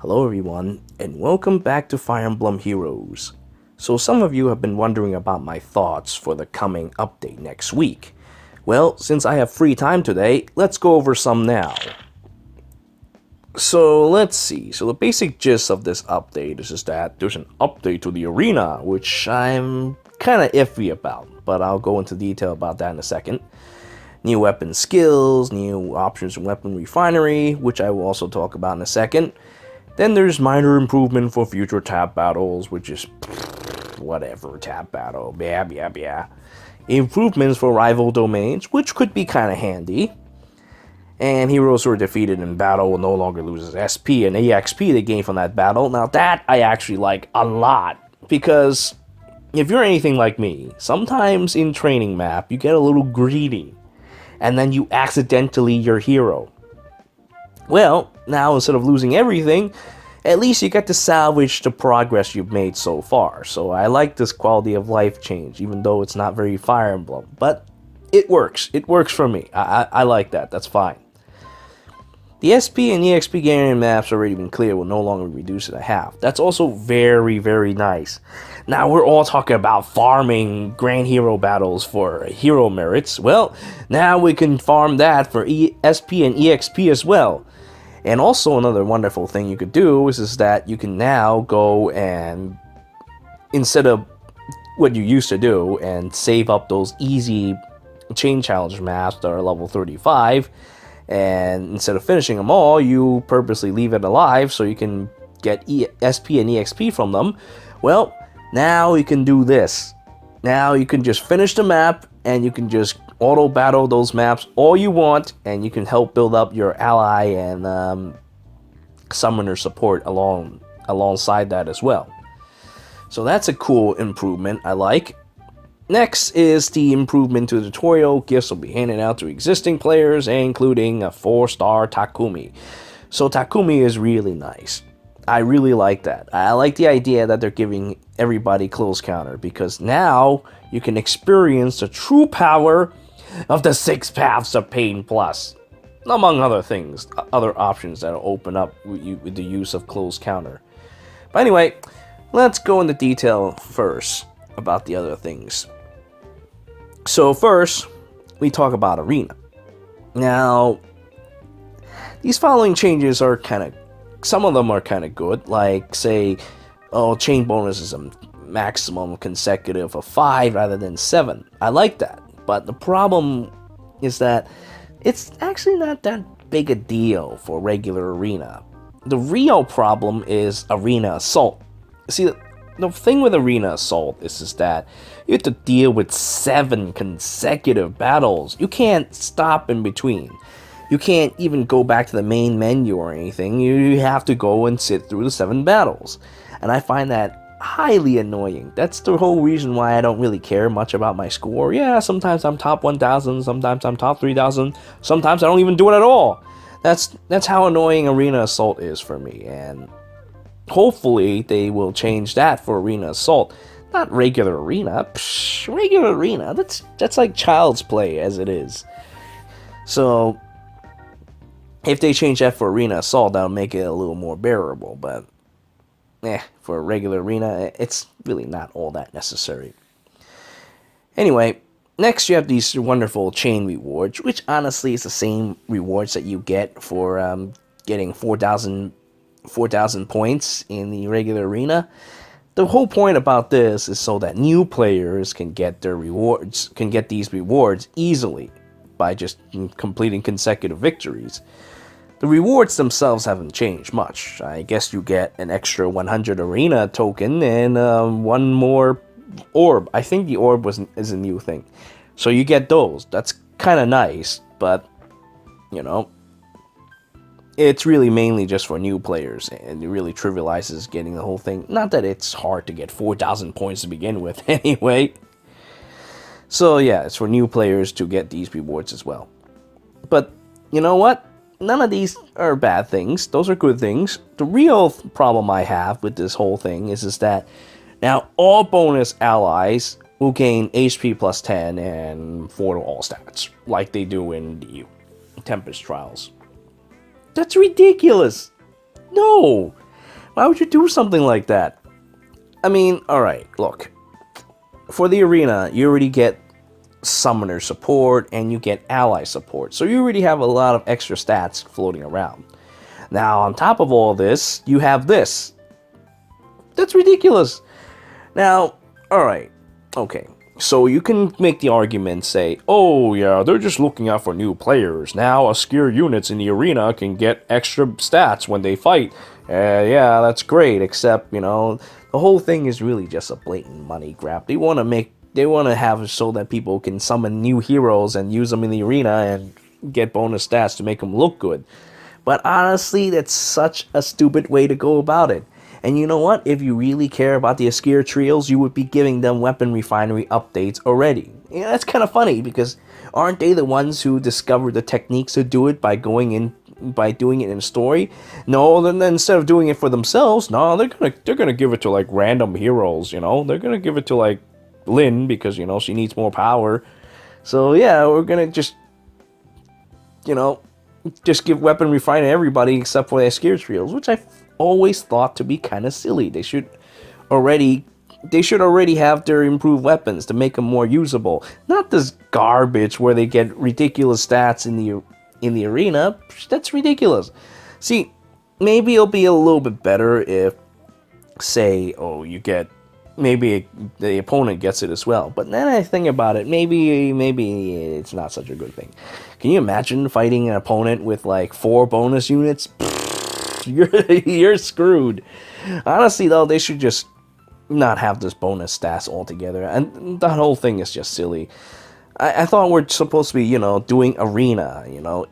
Hello everyone, and welcome back to Fire Emblem Heroes. So some of you have been wondering about my thoughts for the coming update next week. Well, since I have free time today, let's go over some now. So let's see, so the basic gist of this update is just that there's an update to the arena, which I'm kinda iffy about, but I'll go into detail about that in a second. New weapon skills, new options in Weapon Refinery, which I will also talk about in a second. Then there's minor improvement for future tap battles, which is whatever, tap battle, yeah. Improvements for rival domains, which could be kind of handy. And heroes who are defeated in battle will no longer lose SP and EXP they gain from that battle. Now that I actually like a lot, because if you're anything like me, sometimes in training map you get a little greedy, and then you accidentally your hero. Well, now instead of losing everything, at least you get to salvage the progress you've made so far. So I like this quality of life change, even though it's not very Fire Emblem. But it works. It works for me. I like that. That's fine. The SP and EXP gaining maps already been clear will no longer be reduced to half. That's also very, very nice. Now we're all talking about farming Grand Hero battles for hero merits. Well, now we can farm that for SP and EXP as well. And also another wonderful thing you could do is that you can now go and, instead of what you used to do, and save up those easy chain challenge maps that are level 35, and instead of finishing them all, you purposely leave it alive so you can get SP and EXP from them. Well, now you can do this. Now you can just finish the map, and you can just auto battle those maps all you want, and you can help build up your ally and summoner support alongside that as well. So that's a cool improvement I like. Next is the improvement to the tutorial. Gifts will be handed out to existing players, including a 4-star Takumi. So Takumi is really nice. I really like that. I like the idea that they're giving everybody close counter, because now you can experience the true power of the 6 Paths of Pain Plus, among other things, other options that will open up with the use of close counter. But anyway, let's go into detail first about the other things. So first, we talk about Arena. Now, these following changes are some of them are kind of good, like say, chain bonus is a maximum consecutive of 5 rather than 7. I like that. But the problem is that it's actually not that big a deal for regular Arena. The real problem is Arena Assault. See, the thing with Arena Assault is that you have to deal with 7 consecutive battles. You can't stop in between. You can't even go back to the main menu or anything. You have to go and sit through the 7 battles. And I find that highly annoying. That's the whole reason why I don't really care much about my score. Yeah, sometimes I'm top 1,000, sometimes I'm top 3,000, sometimes I don't even do it at all. That's how annoying Arena Assault is for me, and hopefully they will change that for Arena Assault. Not regular Arena. Regular Arena, that's like child's play as it is. So if they change that for Arena Assault, that'll make it a little more bearable, but for a regular Arena, it's really not all that necessary. Anyway, next you have these wonderful chain rewards, which honestly is the same rewards that you get for getting 4,000 points in the regular Arena. The whole point about this is so that new players can get these rewards easily by just completing consecutive victories. The rewards themselves haven't changed much. I guess you get an extra 100 Arena token and one more orb. I think the orb is a new thing. So you get those. That's kind of nice, but, it's really mainly just for new players, and it really trivializes getting the whole thing. Not that it's hard to get 4,000 points to begin with, anyway. So yeah, it's for new players to get these rewards as well. But, you know what? None of these are bad things. Those are good things. The real problem I have with this whole thing is that now all bonus allies will gain HP plus 10 and 4 to all stats, like they do in the Tempest Trials. That's ridiculous. No, Why would you do something like that? I mean, alright, look. For the arena, you already get summoner support and you get ally support. So you already have a lot of extra stats floating around. Now, on top of all this, you have this. That's ridiculous. Now, alright, okay. So you can make the argument, say, oh yeah, they're just looking out for new players. Now, Askir units in the arena can get extra stats when they fight. Yeah, that's great, except, you know, the whole thing is really just a blatant money grab. They want to have it so that people can summon new heroes and use them in the arena and get bonus stats to make them look good. But honestly, that's such a stupid way to go about it. And you know what? If you really care about the Askir trios, you would be giving them Weapon Refinery updates already. Yeah, that's kind of funny, because aren't they the ones who discovered the techniques to do it by doing it in story? No, then instead of doing it for themselves, no, they're gonna give it to like random heroes, you know? They're gonna give it to like Lynn because, you know, she needs more power. So yeah, we're gonna just, you know, just give Weapon Refinery to everybody except for the Askir trios, which I always thought to be kind of silly. They should already have their improved weapons to make them more usable. Not this garbage where they get ridiculous stats in the arena. That's ridiculous. See, maybe it'll be a little bit better if, say, maybe the opponent gets it as well. But then I think about it, maybe it's not such a good thing. Can you imagine fighting an opponent with like 4 bonus units? You're screwed. Honestly, though, they should just not have this bonus stats altogether, and that whole thing is just silly. I thought we're supposed to be, you know, doing arena, you know,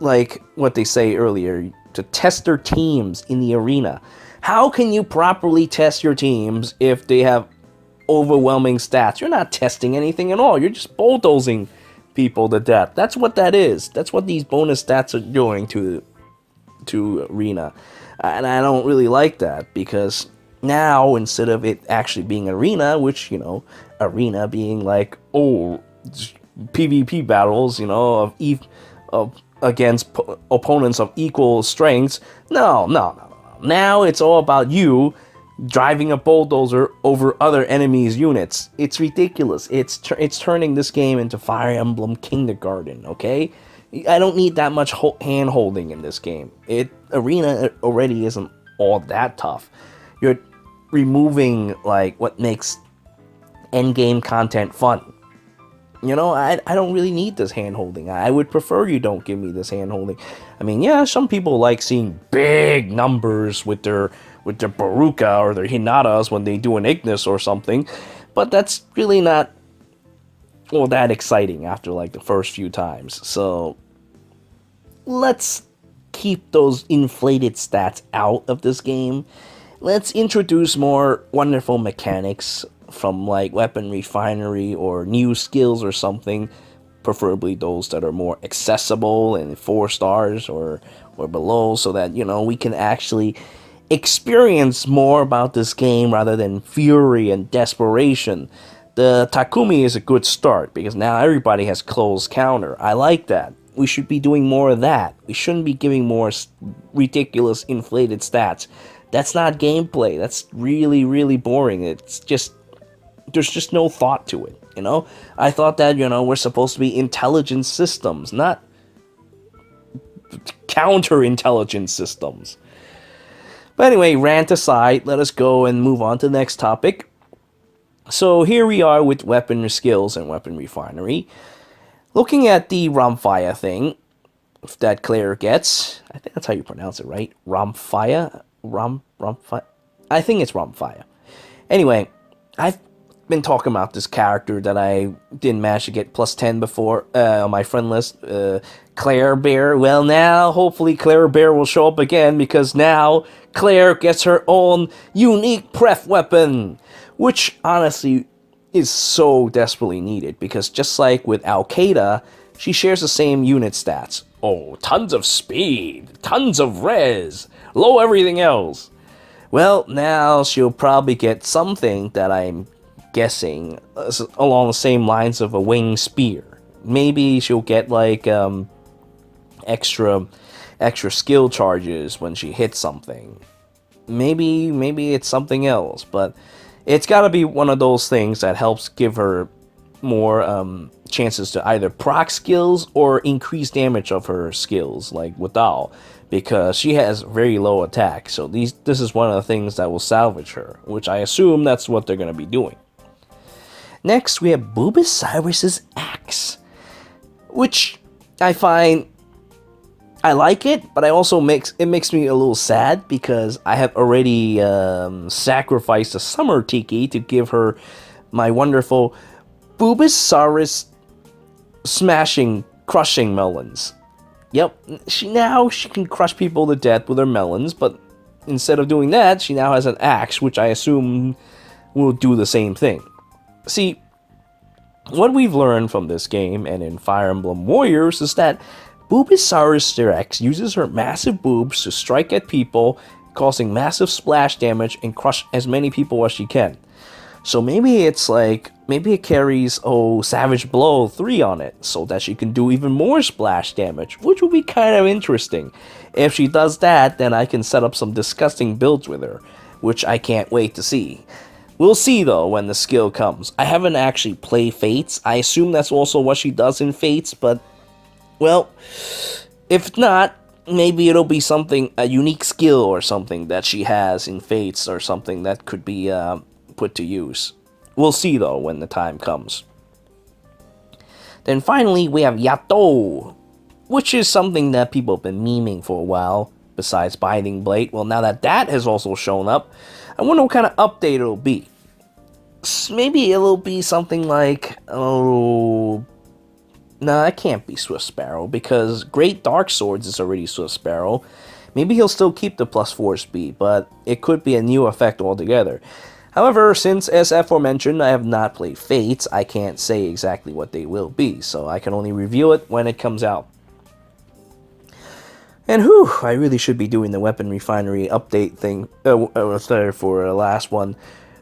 like what they say earlier, to test their teams in the arena. How can you properly test your teams if they have overwhelming stats? You're not testing anything at all. You're just bulldozing people to death. That's what that is. That's what these bonus stats are doing to arena, and I don't really like that, because now instead of it actually being arena, which, you know, arena being like, oh, PvP battles, you know, of against opponents of equal strengths. No. Now it's all about you driving a bulldozer over other enemies' units. It's ridiculous. It's turning this game into Fire Emblem Kindergarten. Okay. I don't need that much hand-holding in this game. Arena already isn't all that tough. You're removing, like, what makes endgame content fun. You know, I don't really need this hand-holding. I would prefer you don't give me this hand-holding. I mean, yeah, some people like seeing big numbers with their Baruka or their Hinatas when they do an Ignis or something, but that's really not all that exciting after, like, the first few times. So let's keep those inflated stats out of this game. Let's introduce more wonderful mechanics from, like, Weapon Refinery or new skills or something, preferably those that are more accessible and 4 stars or below, so that, you know, we can actually experience more about this game rather than fury and desperation. The Takumi is a good start, because now everybody has close counter. I like that. We should be doing more of that. We shouldn't be giving more ridiculous inflated stats. That's not gameplay. That's really, really boring. It's just, there's just no thought to it, you know? I thought that, you know, we're supposed to be intelligent systems, not counter-intelligent systems. But anyway, rant aside, let us go and move on to the next topic. So here we are with weapon skills and Weapon Refinery. Looking at the Rhomphaia thing that CLAIR gets, I think that's how you pronounce it, right? Rhomphaia? Rhomphaia? I think it's Rhomphaia. Anyway, I've been talking about this character that I didn't manage to get plus 10 before on my friend list, CLAIR BEAR. Well, now, hopefully CLAIR BEAR will show up again, because now CLAIR gets her own unique pref weapon, which honestly is so desperately needed, because just like with Al-Qaeda, she shares the same unit stats. Oh, tons of speed, tons of res, low everything else. Well, now she'll probably get something that I'm guessing along the same lines of a wing spear. Maybe she'll get like extra skill charges when she hits something. maybe it's something else, but it's got to be one of those things that helps give her more chances to either proc skills or increase damage of her skills, like Wadal, because she has very low attack. So this is one of the things that will salvage her, which I assume that's what they're going to be doing. Next, we have Bulbasaurus's Axe, which I find I like it, but it makes me a little sad because I have already sacrificed a Summer Tiki to give her my wonderful Bulbasaurus smashing, crushing melons. Yep, she can crush people to death with her melons, but instead of doing that, she now has an axe, which I assume will do the same thing. See, what we've learned from this game and in Fire Emblem Warriors is that Bulbasaurus Rex uses her massive boobs to strike at people, causing massive splash damage and crush as many people as she can. So maybe it carries Savage Blow 3 on it, so that she can do even more splash damage, which would be kind of interesting. If she does that, then I can set up some disgusting builds with her, which I can't wait to see. We'll see though when the skill comes. I haven't actually played Fates. I assume that's also what she does in Fates, but well, if not, maybe it'll be a unique skill or something that she has in Fates or something that could be put to use. We'll see though when the time comes. Then finally we have Yato, which is something that people have been memeing for a while, besides Binding Blade. Well, now that has also shown up, I wonder what kind of update it'll be. Maybe it'll be something like, no, that can't be Swift Sparrow, because Great Dark Swords is already Swift Sparrow. Maybe he'll still keep the +4 speed, but it could be a new effect altogether. However, since, as aforementioned, I have not played Fates, I can't say exactly what they will be, so I can only review it when it comes out. And I really should be doing the Weapon Refinery update thing for the last one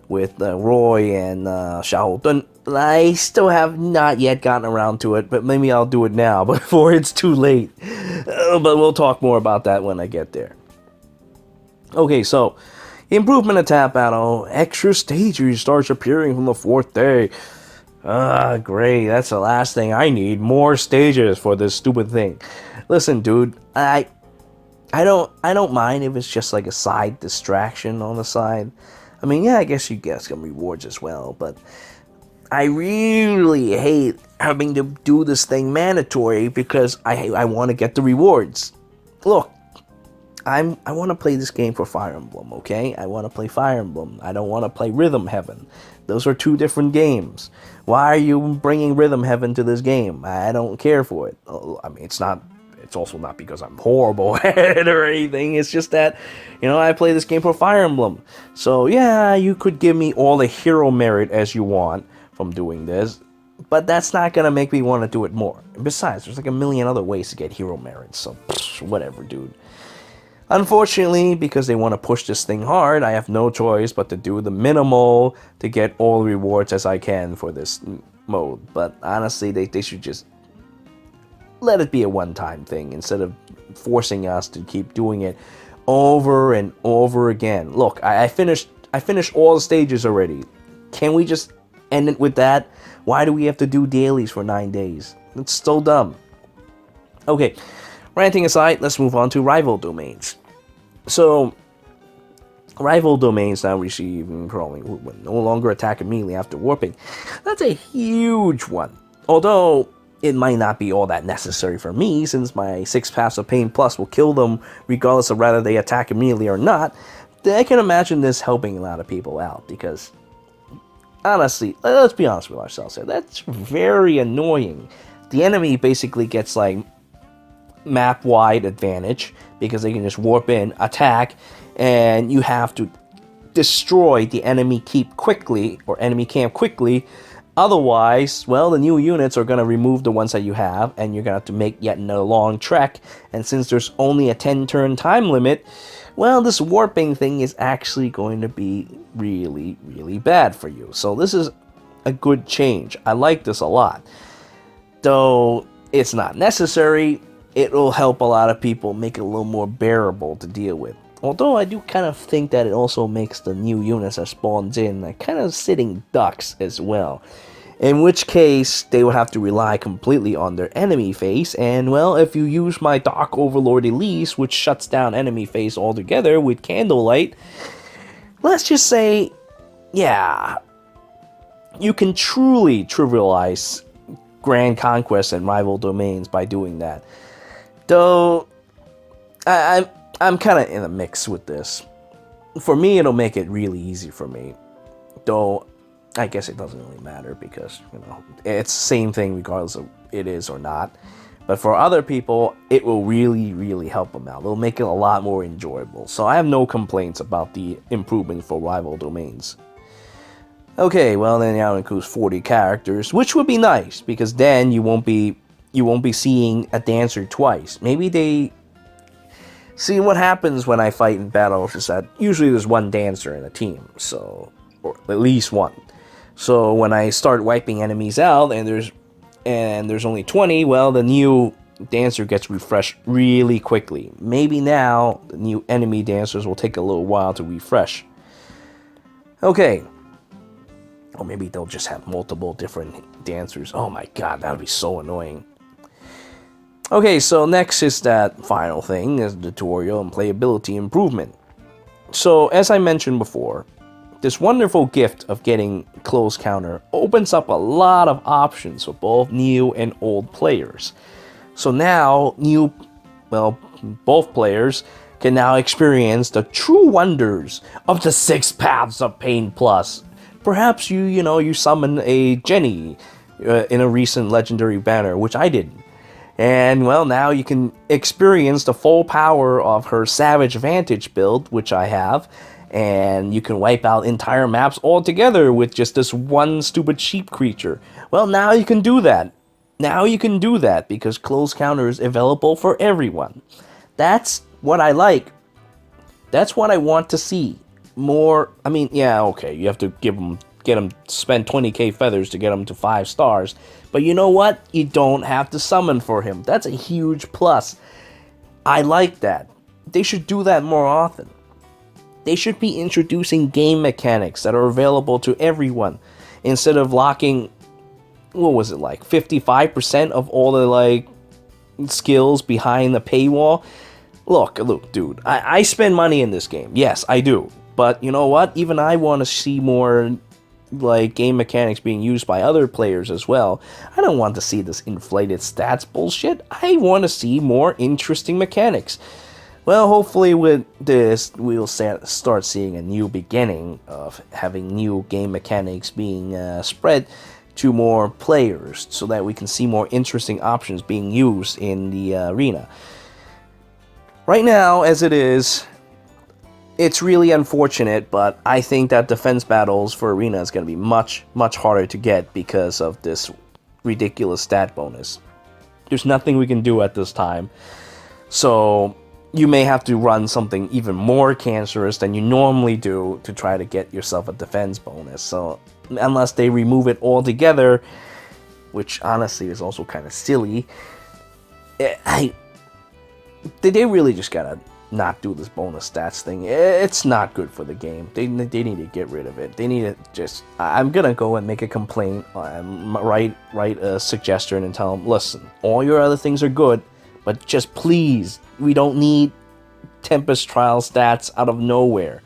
with Roy and Xiao. I still have not yet gotten around to it, but maybe I'll do it now before it's too late. But we'll talk more about that when I get there. Okay, so improvement of Tap Battle. Extra stages starts appearing from the 4th day. Great. That's the last thing I need. More stages for this stupid thing. Listen, dude, I don't mind if it's just like a side distraction on the side. I mean, yeah, I guess you get some rewards as well, but I really hate having to do this thing mandatory because I want to get the rewards. Look, I want to play this game for Fire Emblem, okay? I want to play Fire Emblem. I don't want to play Rhythm Heaven. Those are two different games. Why are you bringing Rhythm Heaven to this game? I don't care for it. I mean, it's also not because I'm horrible at it or anything. It's just that, I play this game for Fire Emblem. So, yeah, you could give me all the hero merit as you want from doing this, but that's not going to make me want to do it more. And besides, there's like a million other ways to get hero merit, so whatever, dude. Unfortunately, because they want to push this thing hard, I have no choice but to do the minimal to get all the rewards as I can for this mode. But honestly, they should just let it be a one-time thing instead of forcing us to keep doing it over and over again. Look, I finished all the stages already. Can we just end it with that? Why do we have to do dailies for 9 days? It's so dumb. Okay, ranting aside, let's move on to rival domains. So, rival domains now receive no longer attack immediately after warping. That's a huge one. Although it might not be all that necessary for me, since my 6 Paths of Pain Plus will kill them regardless of whether they attack immediately or not. I can imagine this helping a lot of people out, because honestly, let's be honest with ourselves here, that's very annoying. The enemy basically gets like map-wide advantage because they can just warp in, attack, and you have to destroy the enemy camp quickly. Otherwise, well, the new units are going to remove the ones that you have, and you're going to have to make yet another long trek. And since there's only a 10-turn time limit, well, this warping thing is actually going to be really, really bad for you. So this is a good change. I like this a lot. Though it's not necessary, it will help a lot of people make it a little more bearable to deal with. Although I do kind of think that it also makes the new units that spawns in like kind of sitting ducks as well. In which case, they would have to rely completely on their enemy phase, and well, if you use my Dark Overlord Elise, which shuts down enemy phase altogether with Candlelight, let's just say, yeah, you can truly trivialize Grand Conquest and Rival Domains by doing that. Though, I'm kind of in a mix with this. For me, it'll make it really easy for me. Though, I guess it doesn't really matter because, you know, it's the same thing regardless of it is or not. But for other people, it will really, really help them out. It'll make it a lot more enjoyable. So I have no complaints about the improvement for Rival Domains. Okay, well then now it includes 40 characters, which would be nice because then you won't be seeing a dancer twice. Maybe they see what happens when I fight in battles is that usually there's one dancer in a team, so or at least one. So when I start wiping enemies out and there's only 20, well, the new dancer gets refreshed really quickly. Maybe now the new enemy dancers will take a little while to refresh. Okay. Or maybe they'll just have multiple different dancers. Oh my god, that would be so annoying. Okay, so next is that final thing, is the tutorial and playability improvement. So, as I mentioned before, this wonderful gift of getting close counter opens up a lot of options for both new and old players. So now, both players can now experience the true wonders of the 6 Paths of Pain Plus. Perhaps you summon a Jenny in a recent legendary banner, which I did. And well, now you can experience the full power of her Savage Vantage build, which I have. And you can wipe out entire maps altogether with just this one stupid sheep creature. Well, now you can do that. Now you can do that because close counter is available for everyone. That's what I like. That's what I want to see. More, I mean, yeah, okay, you have to get them spend 20k feathers to get them to 5 stars. But you know what? You don't have to summon for him. That's a huge plus. I like that. They should do that more often. They should be introducing game mechanics that are available to everyone instead of locking, what was it like, 55% of all the skills behind the paywall. Look, dude, I spend money in this game. Yes, I do. But you know what? Even I want to see more game mechanics being used by other players as well. I don't want to see this inflated stats bullshit. I want to see more interesting mechanics. Well, hopefully with this, we'll start seeing a new beginning of having new game mechanics being spread to more players so that we can see more interesting options being used in the arena. Right now, as it is, it's really unfortunate, but I think that defense battles for arena is going to be much, much harder to get because of this ridiculous stat bonus. There's nothing we can do at this time. So you may have to run something even more cancerous than you normally do to try to get yourself a defense bonus. So unless they remove it altogether, which honestly is also kind of silly, they really just gotta not do this bonus stats thing. It's not good for the game. They need to get rid of it. They need to just... I'm gonna go and make a complaint, write a suggestion and tell them, listen, all your other things are good, but just please, we don't need Tempest Trial stats out of nowhere.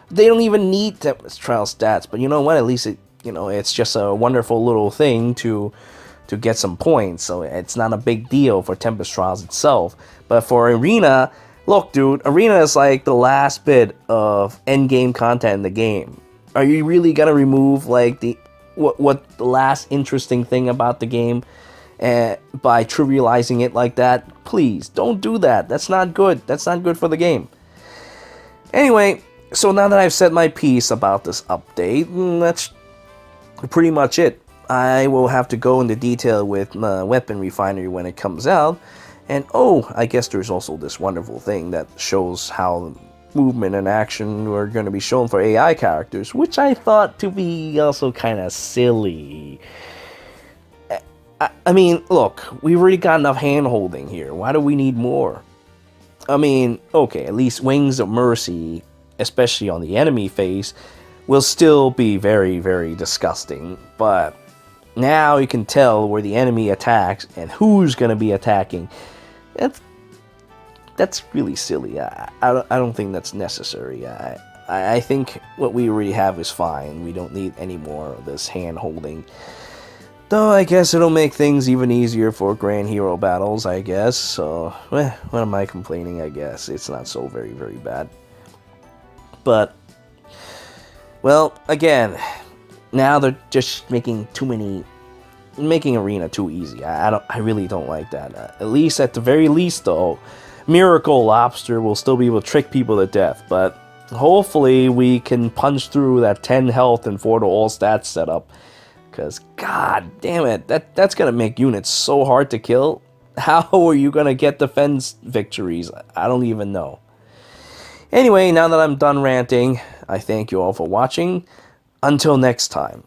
They don't even need Tempest Trial stats, but you know what? At least it's just a wonderful little thing to get some points, so it's not a big deal for Tempest Trials itself. But for Arena, look, dude, Arena is like the last bit of endgame content in the game. Are you really gonna remove what the last interesting thing about the game? By trivializing it like that? Please, don't do that. That's not good. That's not good for the game. Anyway, so now that I've said my piece about this update, that's pretty much it. I will have to go into detail with Weapon Refinery when it comes out. And I guess there's also this wonderful thing that shows how movement and action are going to be shown for AI characters, which I thought to be also kind of silly. I mean, look, we've already got enough hand-holding here. Why do we need more? I mean, okay, at least Wings of Mercy, especially on the enemy phase, will still be very, very disgusting. But now you can tell where the enemy attacks and who's going to be attacking. That's really silly. I don't think that's necessary. I think what we already have is fine. We don't need any more of this hand-holding. Though I guess it'll make things even easier for Grand Hero battles, I guess. So, what am I complaining, I guess? It's not so very, very bad. But, well, again, now they're just making Arena too easy. I really don't like that. At least, at the very least, though, Miracle Lobster will still be able to trick people to death. But hopefully, we can punch through that 10 health and 4 to all stats setup. Because, god damn it, that's going to make units so hard to kill. How are you going to get defense victories? I don't even know. Anyway, now that I'm done ranting, I thank you all for watching. Until next time.